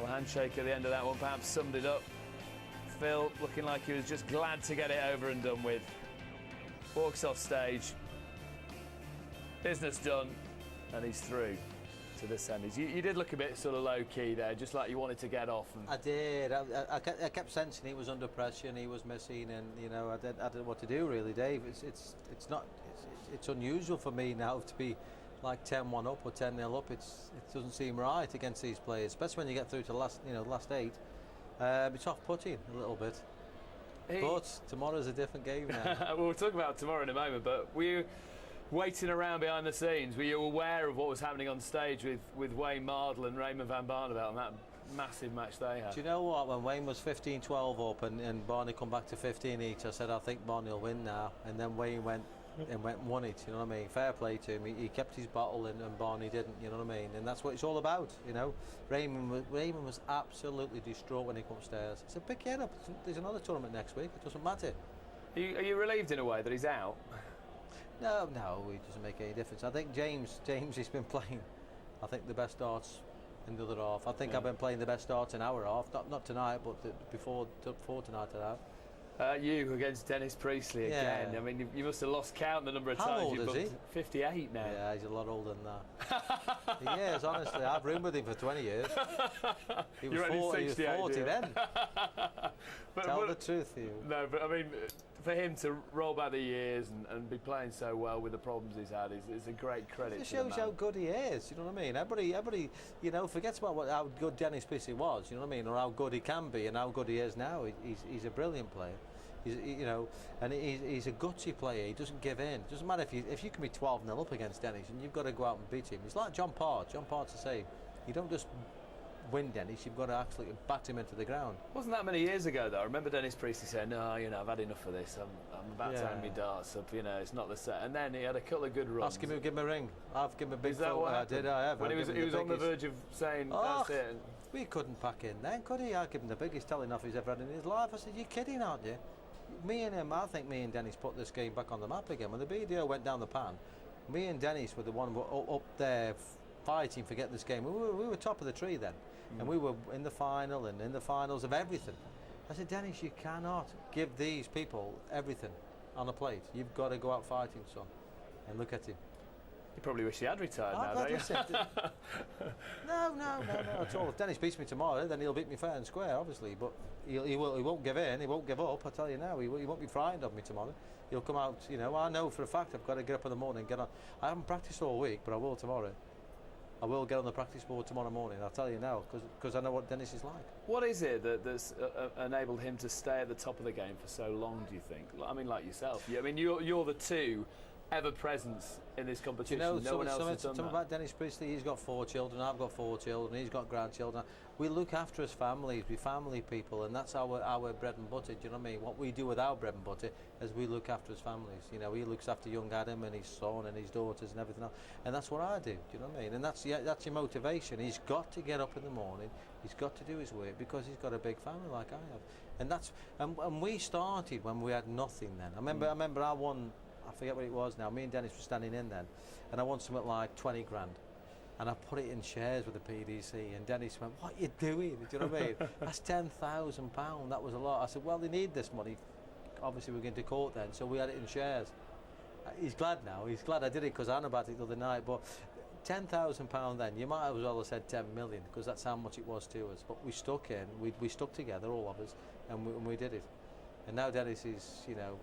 Well, handshake at the end of that one perhaps summed it up. Phil looking like he was just glad to get it over and done with. Walks off stage. Business done, and he's through to the semis. You did look a bit sort of low-key there, just like you wanted to get off. And... I did. I kept sensing he was under pressure and he was missing, and you know I didn't know what to do really, Dave. It's unusual for me now to be like 10-1 up or 10-0 up. It doesn't seem right against these players, especially when you get through to the last 8. It's off-putting a little bit. But tomorrow's a different game now. We'll talk about tomorrow in a moment, but were you waiting around behind the scenes? Were you aware of what was happening on stage with Wayne Mardle and Raymond van Barneveld and that massive match they had? Do you know what? When Wayne was 15-12 up and Barney come back to 15 each, I said, I think Barney will win now. And then Wayne went and won it, you know what I mean? Fair play to him. He kept his bottle and Barney didn't, you know what I mean? And that's what it's all about, you know. Raymond was absolutely distraught when he come upstairs. I said, pick your head up. There's another tournament next week. It doesn't matter. Are you relieved in a way that he's out? No, it doesn't make any difference. I think James has been playing, I think, the best darts in the other half. I think I've been playing the best darts in our half. Not tonight, but before tonight. You against Dennis Priestley again. I mean, you must have lost count the number of times you've booked. 58 now. Yeah, he's a lot older than that. He is, honestly. I've roomed with him for 20 years. He was 40 then. Tell the truth, you. No, but I mean, for him to roll back the years and be playing so well with the problems he's had is a great credit. It shows how good he is. You know what I mean? Everybody, you know, forgets about how good Dennis Priestley was. You know what I mean? Or how good he can be and how good he is now. He's a brilliant player. He's a gutsy player. He doesn't give in. It doesn't matter if you can be 12-0 up against Dennis and you've got to go out and beat him. He's like John Part. John Part's the same. You don't just win Dennis, you've got to actually bat him into the ground. Wasn't that many years ago though? I remember Dennis Priestley saying, no, you know, I've had enough of this. I'm about to hang me darts up, you know, it's not the set. And then he had a couple of good runs. Ask him to give him a ring. I've given him a big photo. I have. When he was on the verge of saying, that's it. We couldn't pack in then, could he? I gave him the biggest telling off he's ever had in his life. I said, you're kidding, aren't you? I think me and Dennis put this game back on the map again. When the BDO went down the pan, me and Dennis were the one up there fighting for getting this game. We were top of the tree then, and we were in the final and in the finals of everything. I said, Dennis, you cannot give these people everything on a plate. You've got to go out fighting, son. And look at him. You probably wish he had retired now, don't you? No, at all. If Dennis beats me tomorrow, then he'll beat me fair and square, obviously. But he won't give in. He won't give up. I tell you now, he won't be frightened of me tomorrow. He'll come out. You know, I know for a fact I've got to get up in the morning and get on. I haven't practiced all week, but I will tomorrow. I will get on the practice board tomorrow morning. I'll tell you now, because I know what Dennis is like. What is it that's enabled him to stay at the top of the game for so long? Do you think? I mean, like yourself. I mean, you're the two ever presence in this competition. Do you know, no one else has done something that. about Dennis Priestley? He's got 4 children. I've got 4 children. He's got grandchildren. We look after his families. We're family people, and that's our bread and butter. Do you know what I mean? What we do with our bread and butter is we look after his families. You know, he looks after young Adam and his son and his daughters and everything else. And that's what I do. Do you know what I mean? And that's your motivation. He's got to get up in the morning. He's got to do his work because he's got a big family like I have. And we started when we had nothing. Then I remember I won. I forget what it was now. Me and Dennis were standing in then, and I won something like 20 grand, and I put it in shares with the PDC. And Dennis went, "What are you doing?" Do you know what I mean? That's £10,000. That was a lot. I said, "Well, they need this money. Obviously, we're going to court then, so we had it in shares." He's glad now. He's glad I did it because I knew about it the other night. But £10,000 then, you might as well have said 10 million because that's how much it was to us. But we stuck in. We stuck together, all of us, and we did it. And now Dennis is, you know,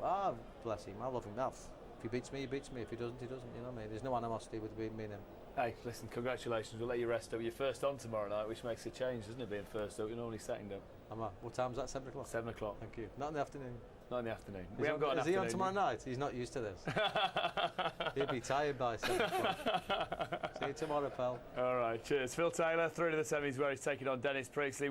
bless him, I love him. If he beats me, he beats me. If he doesn't, he doesn't. You know what I mean? There's no animosity between me and him. Hey, listen, congratulations. We'll let you rest up. You're first on tomorrow night, which makes a change, doesn't it, being first up? You're normally second up. What time's that, 7 o'clock? 7 o'clock. Thank you. Not in the afternoon. Not in the afternoon. Is he on tomorrow night? He's not used to this. He'll be tired by 7 o'clock. See you tomorrow, pal. All right, cheers. Phil Taylor through to the semis where he's taking on Dennis Priestley.